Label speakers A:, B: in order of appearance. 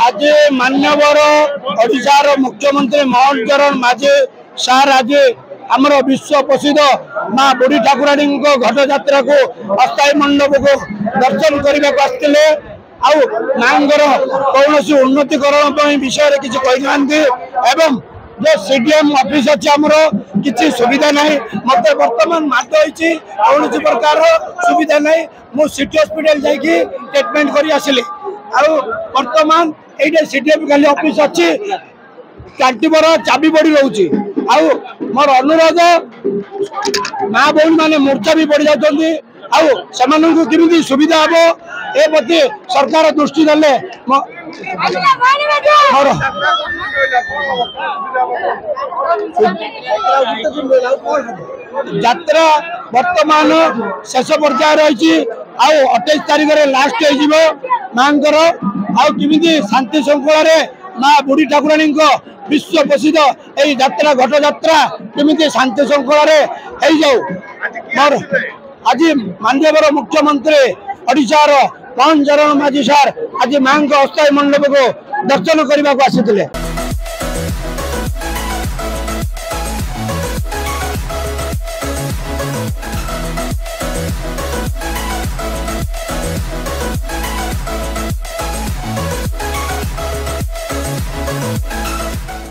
A: आज मान्यवर ओडिशार मुख्यमंत्री मोहन चरण माझी सार आज आमर विश्व प्रसिद्ध माँ बुढ़ी ठाकुराणी घट यात्रा को अस्थायी मंडप को दर्शन करने को आसते मांगर कौन उन्नतिकरण विषय किसी कही एवं जो सीडीएम ऑफिस अच्छे आमर किसी सुविधा ना मत बर्तमान माद होती कौन प्रकार सुविधा ना मु सिटी हॉस्पिटल जाकि ट्रीटमेंट कर आसिली बर्तमान ये सीडीएम खाली ऑफिस अच्छी कैंटीन चाबी पड़ी रोचे मोर अनुरोध माँ भौणी मैंने मूर्छा भी पड़ जाती आमि सुविधा हम ए प्रति सरकार दृष्टि देले यात्रा वर्तमान शेष पर्याय रही 28 तारीख में लास्ट हो मांकर आमि शांति श्रृंखला माँ बुढ़ी ठाकुराणी विश्व प्रसिद्ध यही यात्रा घट यात्रा केमी शांति श्रृंखला हो आज माननीय मुख्यमंत्री ओडिशार मोहन चरण माझी सार आज मां अस्थायी मंडप को दर्शन करने को आसी।